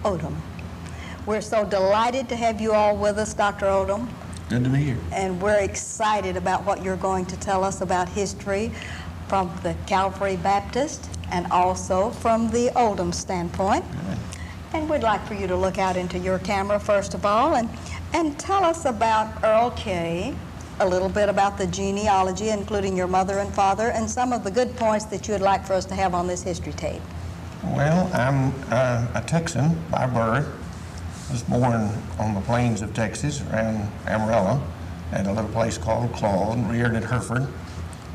Odom. We're so delighted to have you all with us, Dr. Odom. Good to be here. And we're excited about what you're going to tell us about history from the Calvary Baptist and also from the Odom standpoint. Good. And we'd like for you to look out into your camera first of all and tell us about Earl K., a little bit about the genealogy, including your mother and father, and some of the good points that you would like for us to have on this history tape. Well, I'm a Texan by birth. I was born on the plains of Texas around Amarillo at a little place called Claude, reared at Hereford.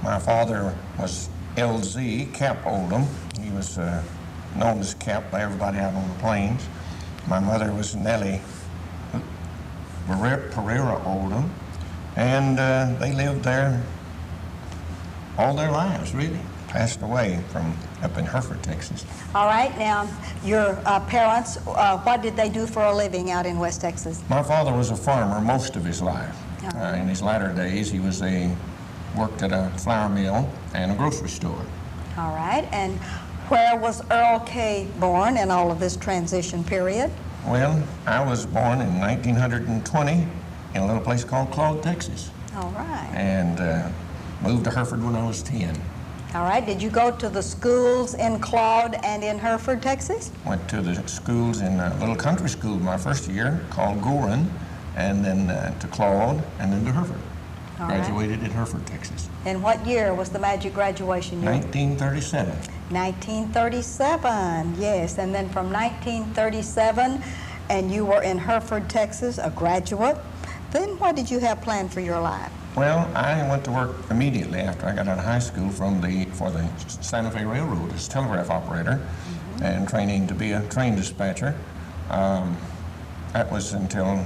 My father was L.Z. Cap Oldham. He was known as Cap by everybody out on the plains. My mother was Nellie Prairie Oldham, and they lived there all their lives, really. Passed away from up in Hereford, Texas. All right, now, your parents, what did they do for a living out in West Texas? My father was a farmer most of his life. In his latter days, he was worked at a flour mill and a grocery store. All right, and where was Earl K. born in all of this transition period? Well, I was born in 1920 in a little place called Claude, Texas. All right. And moved to Hereford when I was 10. All right, did you go to the schools in Claude and in Hereford, Texas? Went to the schools in a little country school my first year called Gorin, and then to Claude, and then to Hereford. All Graduated at Hereford, Texas. And what year was the magic graduation year? 1937. 1937, yes. And then from 1937, and you were in Hereford, Texas, a graduate. Then what did you have planned for your life? Well, I went to work immediately after I got out of high school for the Santa Fe Railroad as a telegraph operator, and training to be a train dispatcher. That was until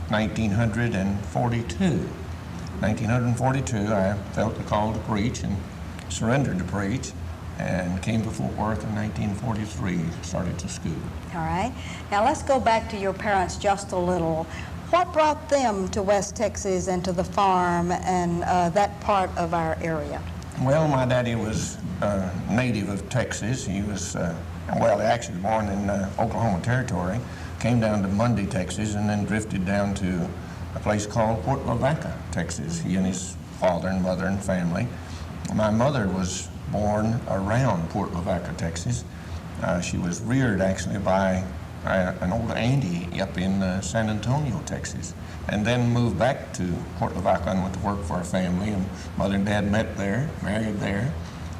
1942. 1942, I felt the call to preach and surrendered to preach, and came to Fort Worth in 1943, started to school. All right. Now let's go back to your parents just a little. What brought them to West Texas and to the farm and that part of our area? Well, my daddy was a native of Texas. He was, actually born in Oklahoma Territory, came down to Mundy, Texas, and then drifted down to a place called Port Lavaca, Texas. He and his father and mother and family. My mother was born around Port Lavaca, Texas. She was reared actually by an old auntie up in San Antonio, Texas, and then moved back to Port Lavaca and went to work for a family, and mother and dad met there, married there,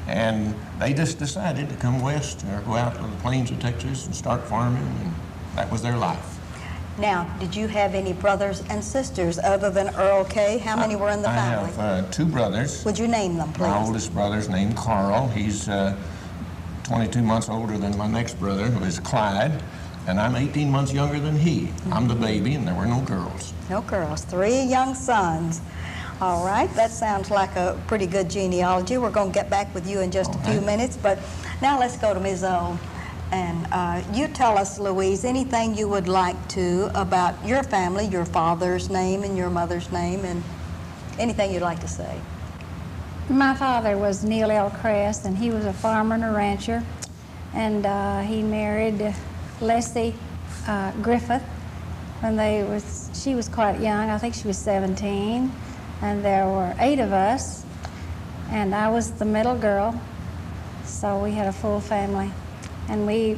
and they just decided to come west or go out to the plains of Texas and start farming, and that was their life. Now, did you have any brothers and sisters other than Earl K.? How many were in the family? I have two brothers. Would you name them, please? My oldest brother's named Carl. He's 22 months older than my next brother, who is Clyde, and I'm 18 months younger than he. I'm the baby, and there were no girls. No girls. 3 young sons. All right, that sounds like a pretty good genealogy. We're going to get back with you in just a few minutes, but now let's go to Ms. O. And you tell us, Louise, anything you would like to about your family, your father's name and your mother's name, and anything you'd like to say. My father was Neil L. Crest, and he was a farmer and a rancher, and he married Leslie Griffith when she was quite young. I think she was 17, and there were 8 of us, and I was the middle girl, so we had a full family. And we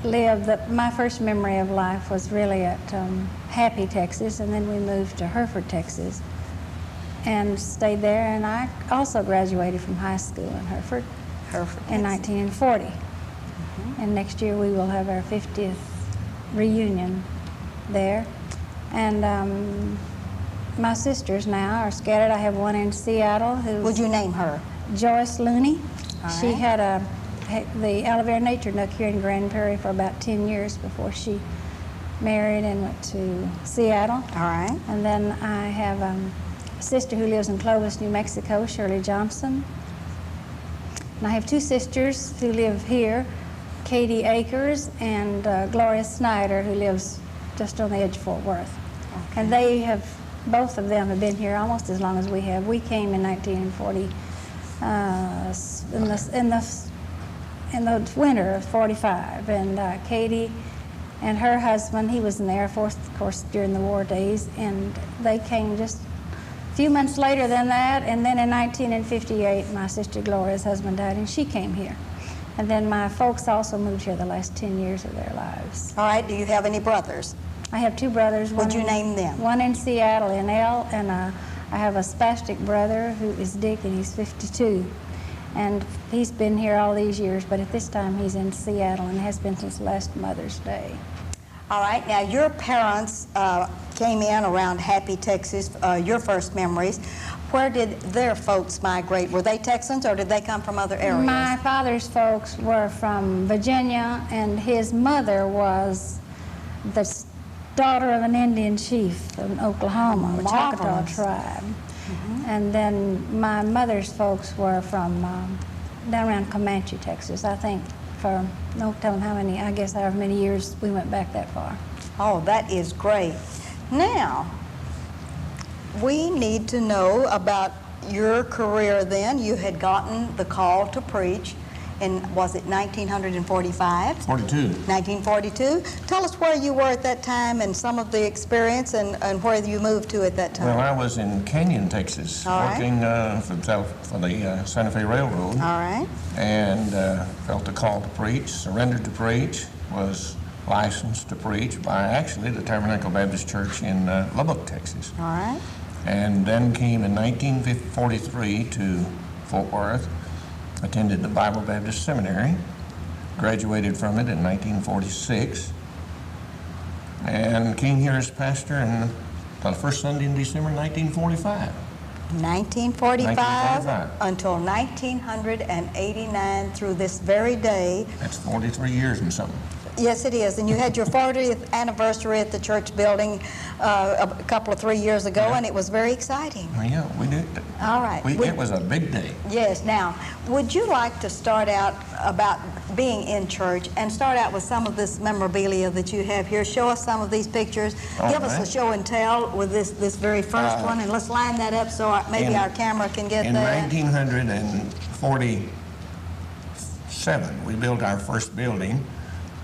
lived, my first memory of life was really at Happy, Texas, and then we moved to Hereford, Texas, and stayed there. And I also graduated from high school in Hereford in 1940. And next year we will have our 50th reunion there. And my sisters now are scattered. I have one in Seattle. Would you name her? Joyce Looney. All right. She had the Aloe Vera Nature Nook here in Grand Prairie for about 10 years before she married and went to Seattle. All right. And then I have a sister who lives in Clovis, New Mexico, Shirley Johnson. And I have 2 sisters who live here, Katie Akers and Gloria Snyder, who lives just on the edge of Fort Worth. Okay. And both of them have been here almost as long as we have. We came in 1940, in the winter of 45, and Katie And her husband, he was in the Air Force, of course, during the war days, and they came just a few months later than that. And then in 1958, my sister Gloria's husband died, and she came here. And then my folks also moved here the last 10 years of their lives. All right, do you have any brothers? I have two brothers. Would you name them? One in Seattle, in L, and I have a spastic brother who is Dick, and he's 52. And he's been here all these years, but at this time he's in Seattle and has been since last Mother's Day. All right, now your parents came in around Happy, Texas, your first memories. Where did their folks migrate? Were they Texans or did they come from other areas? My father's folks were from Virginia, and his mother was the daughter of an Indian chief in Oklahoma, the Choctaw Marvelous. tribe. And then my mother's folks were from down around Comanche, Texas, I think, for, don't tell them how many, I guess however many years we went back that far. Oh, that is great. Now, we need to know about your career then. You had gotten the call to preach in, was it 1945? 42. 1942. Tell us where you were at that time and some of the experience and where you moved to at that time. Well, I was in Canyon, Texas, All right. working for the Santa Fe Railroad. All right. And felt the call to preach, surrendered to preach, was licensed to preach by actually the Tabernacle Baptist Church in Lubbock, Texas. All right. And then came in 1943 to Fort Worth, attended the Bible Baptist Seminary, graduated from it in 1946, and came here as pastor in the first Sunday in December 1945. 1945 until 1989 through this very day. That's 43 years and something. Yes, it is. And you had your 40th anniversary at the church building a couple of 3 years ago, Yeah. and it was very exciting. Well, yeah, we did. All right. It was a big day. Yes. Now, would you like to start out about being in church and start out with some of this memorabilia that you have here? Show us some of these pictures. All Give us right. a show and tell with this very first one, and let's line that up so maybe our camera can get In that. 1947, we built our first building.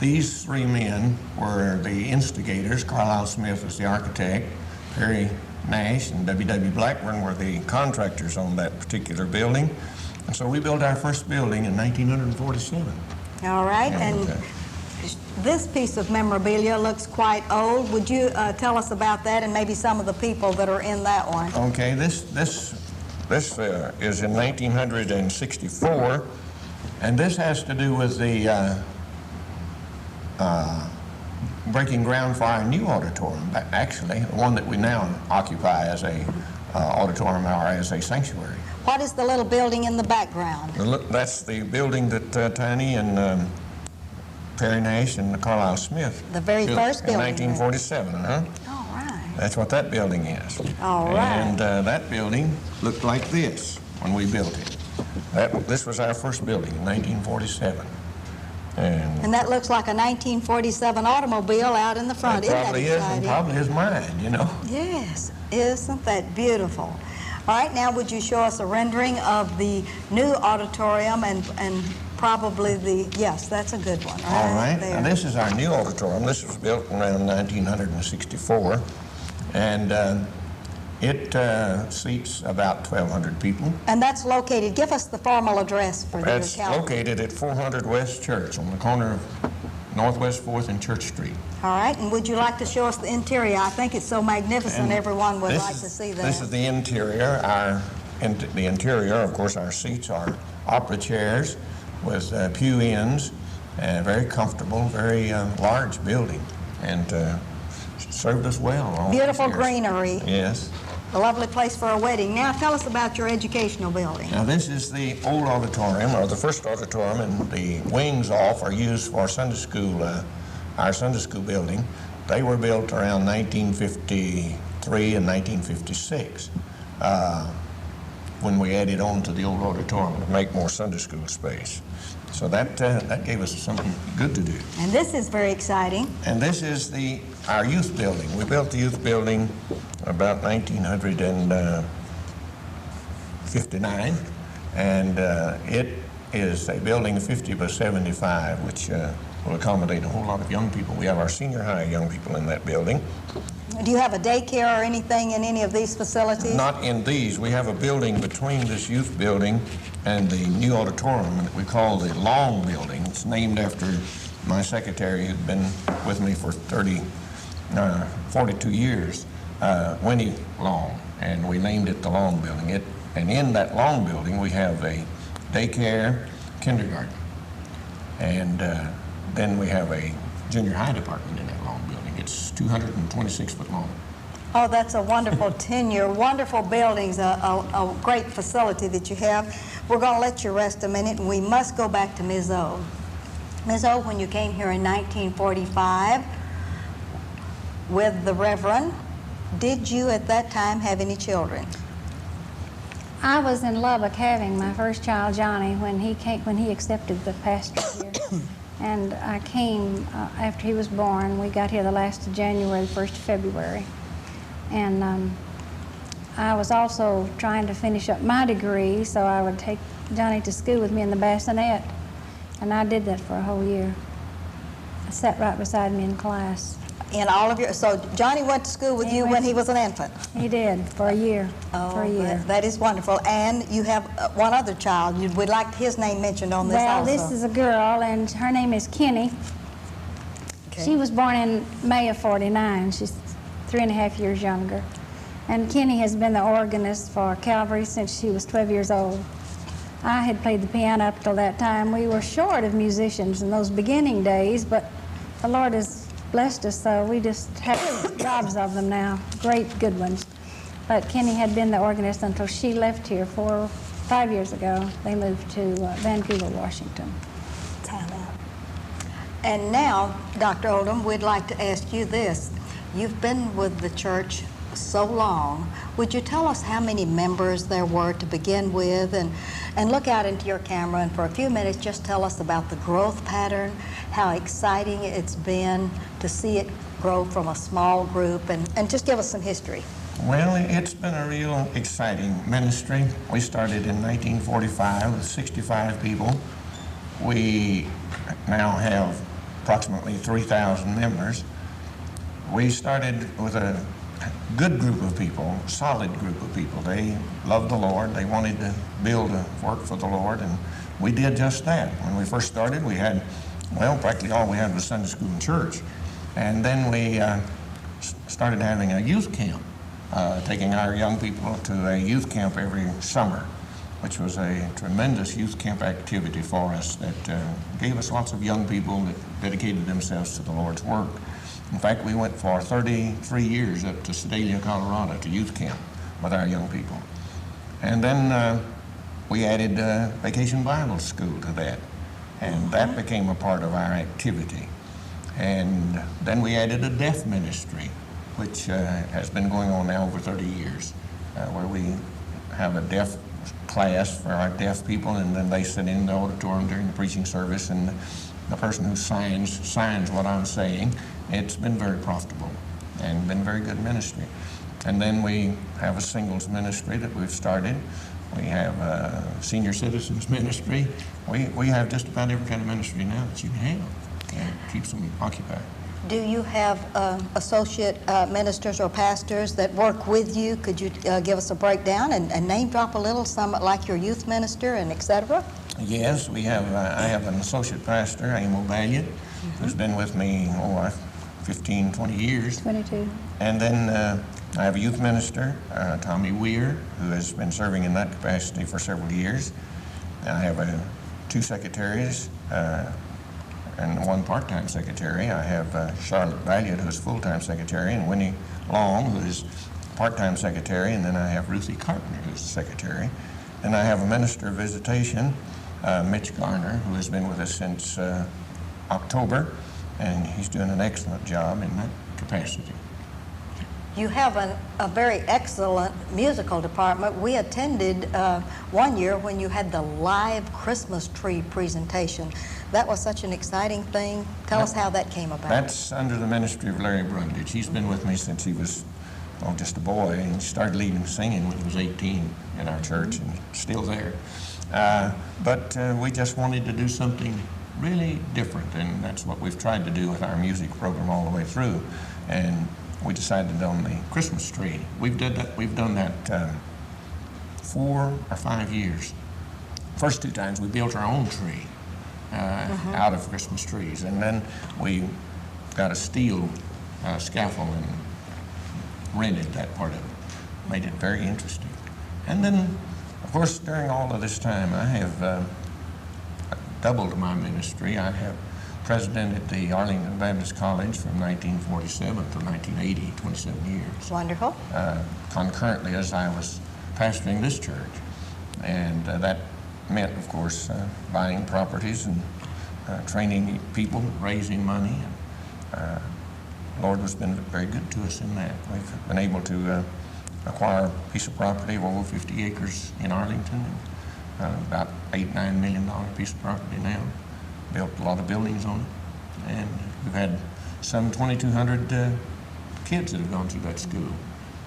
These three men were the instigators. Carlisle Smith was the architect. Perry Nash and W.W. Blackburn were the contractors on that particular building. And so we built our first building in 1947. All right. And this piece of memorabilia looks quite old. Would you tell us about that and maybe some of the people that are in that one? Okay, this is in 1964, and this has to do with the breaking ground for our new auditorium. Actually, the one that we now occupy as a auditorium or as a sanctuary. What is the little building in the background? That's the building that Tiny and Perry Nash and Carlisle Smith The very built first in building. 1947, huh? All right. That's what that building is. All right. And that building looked like this when we built it. This was our first building in 1947. And that looks like a 1947 automobile out in the front. It probably Isn't is, that and exciting? probably is mine, you know. Yes. Isn't that beautiful? All right, now would you show us a rendering of the new auditorium and probably yes, that's a good one. All right. There. Now, this is our new auditorium. This was built around 1964, and it seats about 1,200 people. And that's located, give us the formal address for your That's calendar. located at 400 West Church on the corner of Northwest 4th and Church Street. All right, and would you like to show us the interior? I think it's so magnificent, And everyone would this like is- to see that. This is the interior. The interior, of course, our seats are opera chairs with pew ends, and very comfortable, very large building, and served us well all these Beautiful years. greenery, Yes. a lovely place for a wedding. Now tell us about your educational building. Now this is the old auditorium, or the first auditorium, and the wings off are used for Sunday school, our Sunday school building. They were built around 1953 and 1956 when we added on to the old auditorium to make more Sunday school space. So that gave us something good to do. And this is very exciting. And this is our youth building. We built the youth building about 1959, and it is a building 50 by 75, which will accommodate a whole lot of young people. We have our senior high young people in that building. Do you have a daycare or anything in any of these facilities? Not in these. We have a building between this youth building and the new auditorium that we call the Long Building. It's named after my secretary who'd been with me for 42 years, Winnie Long, and we named it the Long Building. And in that Long Building, we have a daycare, kindergarten, and then we have a junior high department in that long building. It's 226 foot long. Oh, that's a wonderful tenure, wonderful buildings, a great facility that you have. We're going to let you rest a minute, and we must go back to Ms. O. Ms. O, when you came here in 1945 with the Reverend, did you at that time have any children? I was in Lubbock having my first child, Johnny, when he accepted the pastor here. And I came after he was born. We got here the last of January, the 1st of February. And I was also trying to finish up my degree, so I would take Johnny to school with me in the bassinet. And I did that for a whole year. I sat right beside me in class. In all of your, so Johnny went to school with you when he was an infant? He did, for a year. Oh, for a year. That is wonderful. And you have one other child. We'd like his name mentioned on this well, also. This is a girl, and her name is Kenny. Okay. She was born in May of '49. She's 3.5 years younger. And Kenny has been the organist for Calvary since she was 12 years old. I had played the piano up till that time. We were short of musicians in those beginning days, but the Lord has blessed us, so we just have jobs of them now, great good ones. But Kenny had been the organist until she left here 5 years ago. They moved to Vancouver, Washington. Time out. And now, Dr. Oldham, we'd like to ask you this. You've been with the church so long. Would you tell us how many members there were to begin with, and look out into your camera and for a few minutes just tell us about the growth pattern, how exciting it's been to see it grow from a small group, and just give us some history. Well, it's been a real exciting ministry. We started in 1945 with 65 people. We now have approximately 3,000 members. We started with a good group of people, solid group of people. They loved the Lord. They wanted to build a work for the Lord, and we did just that. When we first started, we had, well, practically all we had was Sunday school and church. And then we started having a youth camp, taking our young people to a youth camp every summer, which was a tremendous youth camp activity for us that gave us lots of young people that dedicated themselves to the Lord's work. In fact, we went for 33 years up to Sedalia, Colorado, to youth camp with our young people. And then we added Vacation Bible School to that, and that became a part of our activity. And then we added a deaf ministry, which has been going on now over 30 years, where we have a deaf class for our deaf people, and then they sit in the auditorium during the preaching service, and the person who signs what I'm saying. It's been very profitable and been very good ministry. And then we have a singles ministry that we've started. We have a senior citizens ministry. We have just about every kind of ministry now that you can have, and it keeps them occupied. Do you have associate ministers or pastors that work with you? Could you give us a breakdown and name drop a little, some like your youth minister and et cetera? Yes, we have. I have an associate pastor, Emil Valiant, who's been with me 15, 20 years. 22. And then I have a youth minister, Tommy Weir, who has been serving in that capacity for several years. And I have two secretaries and one part-time secretary. I have Charlotte Valiant, who is full-time secretary, and Winnie Long, who is part-time secretary, and then I have Ruthie Carpenter, who's the secretary. And I have a minister of visitation, Mitch Garner, who has been with us since October, and he's doing an excellent job in that capacity. You have a very excellent musical department. We attended one year when you had the live Christmas tree presentation. That was such an exciting thing. Tell us how that came about. That's under the ministry of Larry Brundage. He's been with me since he was just a boy, and he started leading singing when he was 18 in our church, and still there. But we just wanted to do something really different, and that's what we've tried to do with our music program all the way through. And we decided on the Christmas tree. We've done that 4 or 5 years. First 2 times we built our own tree out of Christmas trees, and then we got a steel scaffold and rented that part of it. Made it very interesting. And then, of course, during all of this time, I have doubled my ministry. I have presidented the Arlington Baptist College from 1947 to 1980, 27 years. Wonderful. Concurrently as I was pastoring this church. And that meant, of course, buying properties and training people, raising money. And, the Lord has been very good to us in that. We've been able to acquire a piece of property of over 50 acres in Arlington, and, about $8-9 million piece of property now. Built a lot of buildings on it, and we've had some 2,200 kids that have gone through that school.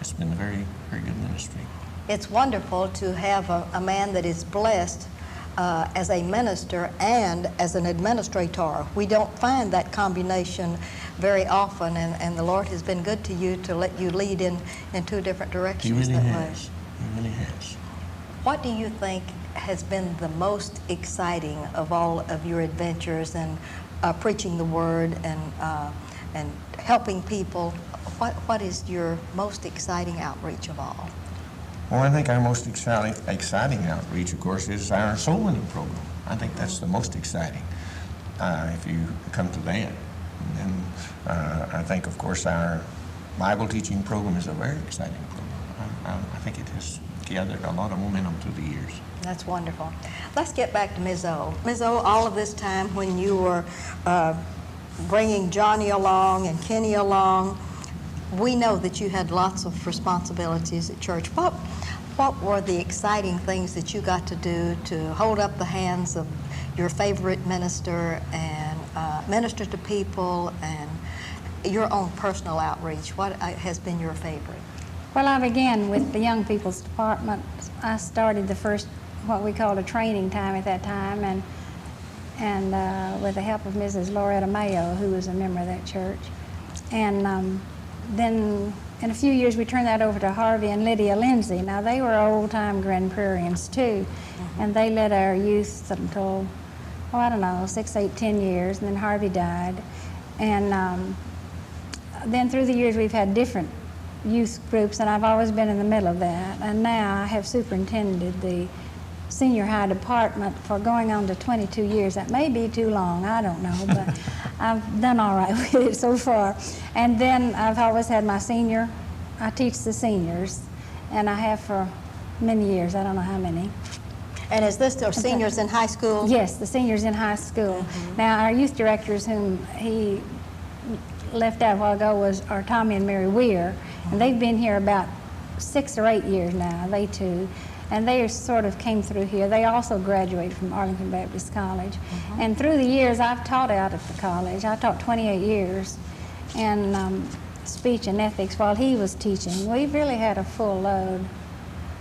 It's been a very, very good ministry. It's wonderful to have a man that is blessed as a minister and as an administrator. We don't find that combination very often, and the Lord has been good to you to let you lead in 2 different directions. He really that has. way. He really has. What do you think has been the most exciting of all of your adventures in preaching the Word and helping people? What is your most exciting outreach of all? Well, I think our most exciting outreach, of course, is our soul winning program. I think that's the most exciting, if you come to that. And I think, of course, our Bible teaching program is a very exciting program. I think it has gathered a lot of momentum through the years. That's wonderful. Let's get back to Ms. O. Ms. O, all of this time when you were bringing Johnny along and Kenny along, we know that you had lots of responsibilities at church. What were the exciting things that you got to do to hold up the hands of your favorite minister and minister to people, and your own personal outreach? What has been your favorite? Well, I began with the young people's department. I started the first, what we called a training time at that time, and with the help of Mrs. Loretta Mayo, who was a member of that church. And then in a few years we turned that over to Harvey and Lydia Lindsay. Now they were old-time Grand Prairians too, and they led our youth until, I don't know, 6, 8, 10 years, and then Harvey died. And then through the years we've had different youth groups, and I've always been in the middle of that. And now I have superintended the senior high department for going on to 22 years. That may be too long, I don't know, but I've done all right with it so far. And then I've always had my senior, I teach the seniors, and I have for many years, I don't know how many. And is this the seniors in high school? Yes, the seniors in high school. Now our youth directors, whom he left out a while ago, are Tommy and Mary Weir, and they've been here about 6 or 8 years now, they too. And they sort of came through here. They also graduated from Arlington Baptist College. And through the years, I've taught out at the college. I taught 28 years in speech and ethics while he was teaching. We've really had a full load.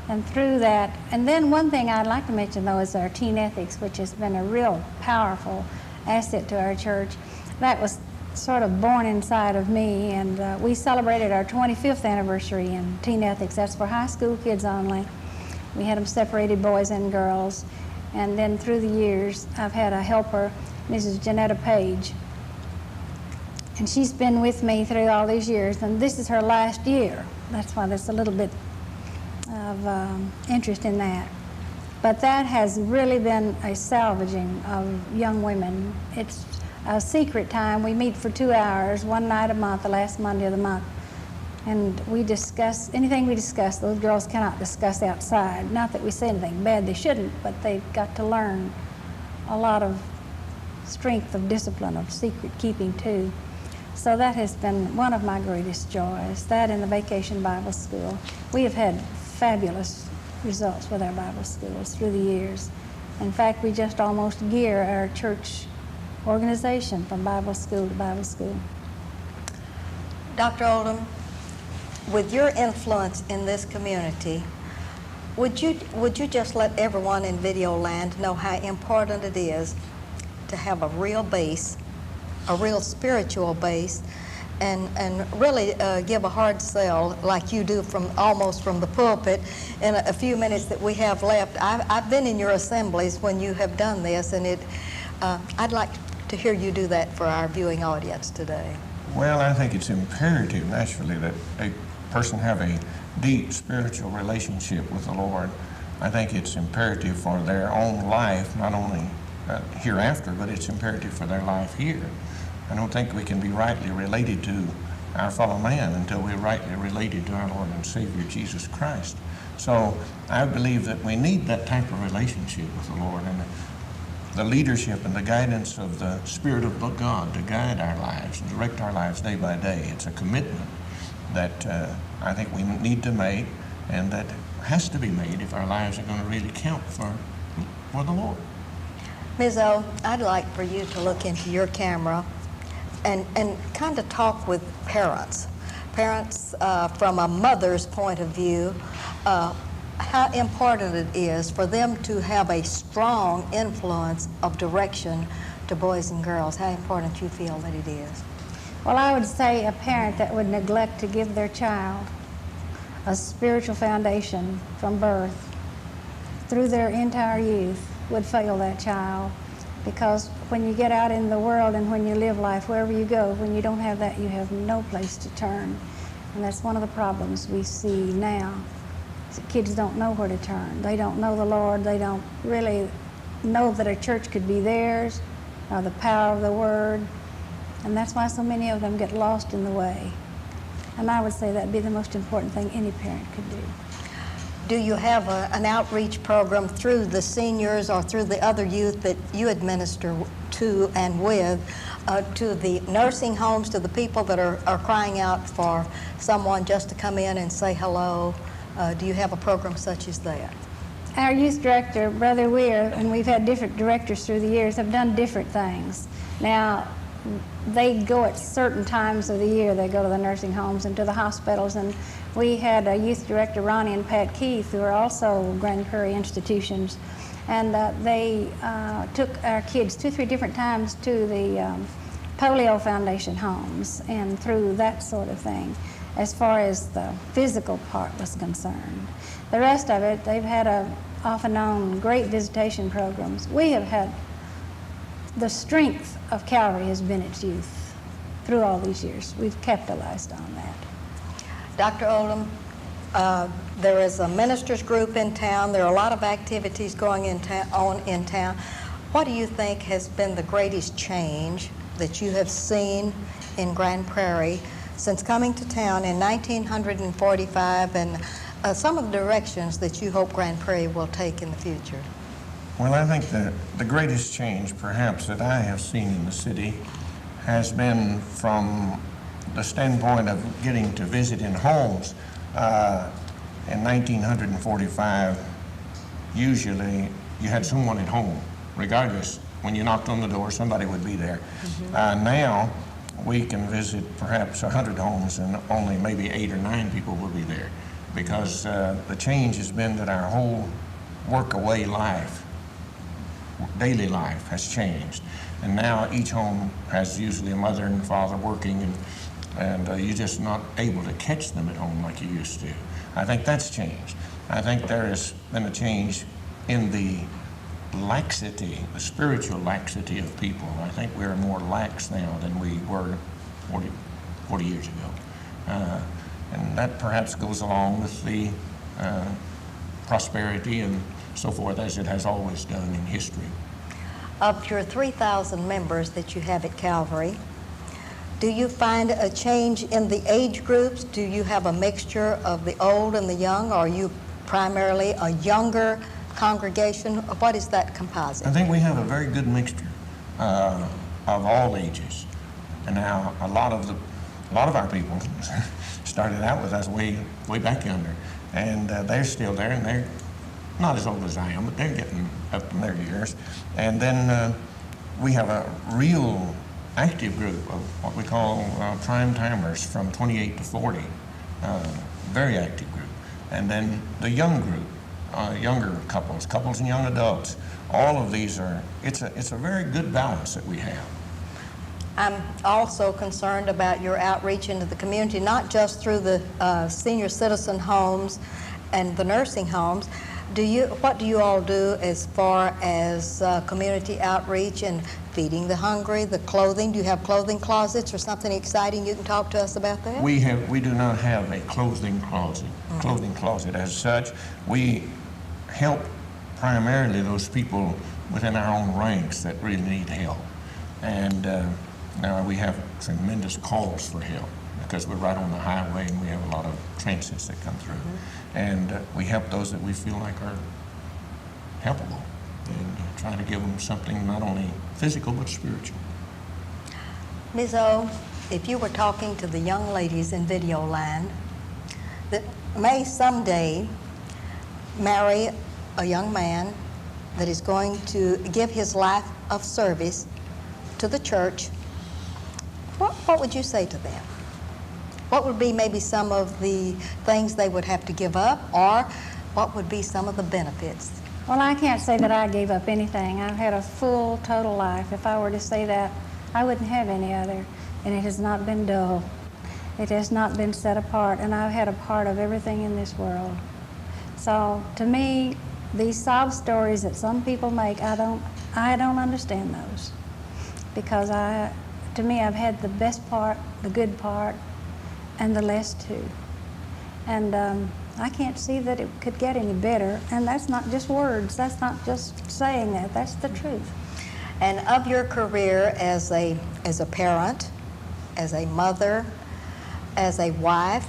And through that, and then one thing I'd like to mention, though, is our teen ethics, which has been a real powerful asset to our church. That was sort of born inside of me, and we celebrated our 25th anniversary in teen ethics. That's for high school kids only. We had them separated, boys and girls. And then through the years, I've had a helper, Mrs. Janetta Page. And she's been with me through all these years, and this is her last year. That's why there's a little bit of interest in that. But that has really been a salvaging of young women. It's a secret time. We meet for 2 hours, one night a month, the last Monday of the month. And we discuss, anything we discuss, those girls cannot discuss outside. Not that we say anything bad, they shouldn't, but they've got to learn a lot of strength of discipline, of secret keeping too. So that has been one of my greatest joys, that and the Vacation Bible School. We have had fabulous results with our Bible schools through the years. In fact, we just almost gear our church organization from Bible school to Bible school. Dr. Oldham, with your influence in this community, would you just let everyone in Video Land know how important it is to have a real base, a real spiritual base, and really give a hard sell like you do almost from the pulpit in a few minutes that we have left. I've been in your assemblies when you have done this, and I'd like to hear you do that for our viewing audience today. Well, I think it's imperative, naturally, that a person have a deep spiritual relationship with the Lord. I think it's imperative for their own life, not only hereafter, but it's imperative for their life here. I don't think we can be rightly related to our fellow man until we're rightly related to our Lord and Savior Jesus Christ. So I believe that we need that type of relationship with the Lord, and the leadership and the guidance of the Spirit of God to guide our lives and direct our lives day by day. It's a commitment that I think we need to make, and that has to be made if our lives are going to really count for the Lord. Ms. O, I'd like for you to look into your camera and kind of talk with parents from a mother's point of view, how important it is for them to have a strong influence of direction to boys and girls, how important you feel that it is. Well, I would say a parent that would neglect to give their child a spiritual foundation from birth through their entire youth would fail that child. Because when you get out in the world and when you live life, wherever you go, when you don't have that, you have no place to turn. And that's one of the problems we see now. The kids don't know where to turn. They don't know the Lord. They don't really know that a church could be theirs, or the power of the Word. And that's why so many of them get lost in the way. And I would say that'd be the most important thing any parent could do. Do you have an outreach program through the seniors or through the other youth that you administer to and with, to the nursing homes, to the people that are crying out for someone just to come in and say hello? Do you have a program such as that? Our youth director, Brother Weir, and we've had different directors through the years, have done different things. Now, they go at certain times of the year. They go to the nursing homes and to the hospitals, and we had a youth director, Ronnie and Pat Keith, who are also Grand Prairie institutions, and they took our kids 2 or 3 different times to the polio foundation homes and through that sort of thing, as far as the physical part was concerned. The rest of it, they've had off and on great visitation programs. We have had the strength of Calvary has been its youth through all these years. We've capitalized on that. Dr. Oldham, there is a ministers group in town. There are a lot of activities going on in town. What do you think has been the greatest change that you have seen in Grand Prairie since coming to town in 1945, and some of the directions that you hope Grand Prairie will take in the future? Well, I think the greatest change, perhaps, that I have seen in the city has been from the standpoint of getting to visit in homes. In 1945, usually you had someone at home, regardless. When you knocked on the door, somebody would be there. Mm-hmm. Now, we can visit perhaps 100 homes and only maybe 8 or 9 people will be there, because the change has been that our whole work-away life, daily life, has changed. And now each home has usually a mother and father working, and you're just not able to catch them at home like you used to. I think that's changed. I think there has been a change in the laxity, the spiritual laxity of people. I think we're more lax now than we were 40 years ago. And that perhaps goes along with the prosperity and so forth, as it has always done in history. Of your 3,000 members that you have at Calvary, do you find a change in the age groups? Do you have a mixture of the old and the young, or are you primarily a younger congregation? What is that composite? I think we have a very good mixture of all ages. And now a lot of our people started out with us way back yonder, and they're still there, and they're not as old as I am, but they're getting up in their years. And then we have a real active group of what we call prime timers from 28 to 40, very active group. And then the young group, younger couples and young adults. All of these are, it's a very good balance that we have. I'm also concerned about your outreach into the community, not just through the senior citizen homes and the nursing homes. What do you all do as far as community outreach and feeding the hungry, the clothing? Do you have clothing closets or something exciting you can talk to us about that? We do not have a clothing closet as such. We help primarily those people within our own ranks that really need help. And now we have tremendous calls for help because we're right on the highway and we have a lot of transits that come through. And we help those that we feel like are helpable and try to give them something not only physical but spiritual. Ms. O, if you were talking to the young ladies in Videoland that may someday marry a young man that is going to give his life of service to the church, what would you say to them? What would be maybe some of the things they would have to give up, or what would be some of the benefits? Well, I can't say that I gave up anything. I've had a full, total life. If I were to say that, I wouldn't have any other. And it has not been dull. It has not been set apart. And I've had a part of everything in this world. So to me, these sob stories that some people make, I don't understand those. Because to me, I've had the best part, the good part, and the less too. And I can't see that it could get any better. And that's not just words. That's not just saying that. That's the truth. And of your career as a parent, as a mother, as a wife,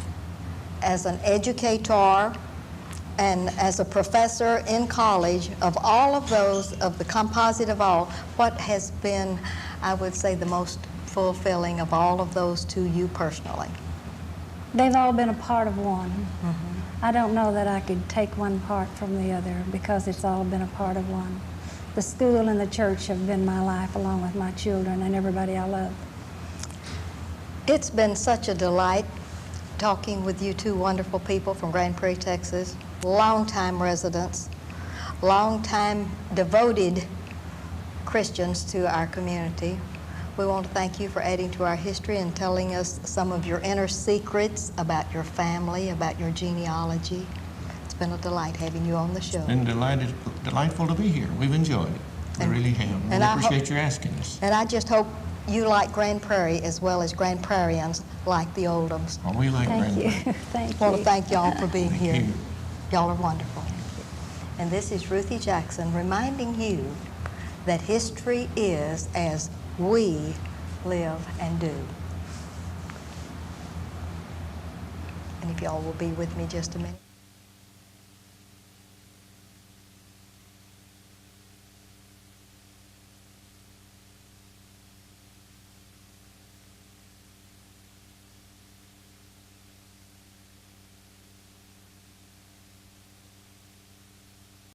as an educator, and as a professor in college, of all of those, of the composite of all, what has been, I would say, the most fulfilling of all of those to you personally? They've all been a part of one. Mm-hmm. I don't know that I could take one part from the other because it's all been a part of one. The school and the church have been my life along with my children and everybody I love. It's been such a delight talking with you two wonderful people from Grand Prairie, Texas, longtime residents, longtime devoted Christians to our community. We want to thank you for adding to our history and telling us some of your inner secrets about your family, about your genealogy. It's been a delight having you on the show. It's been delightful to be here. We've enjoyed it. We really have. We appreciate you asking us. And I just hope you like Grand Prairie as well as Grand Prairians like the Oldhams. Oh, we like Grand Prairie. Thank you. I want to thank y'all for being here. You. Y'all are wonderful. And this is Ruthie Jackson reminding you that history is as we live and do. And if y'all will be with me just a minute.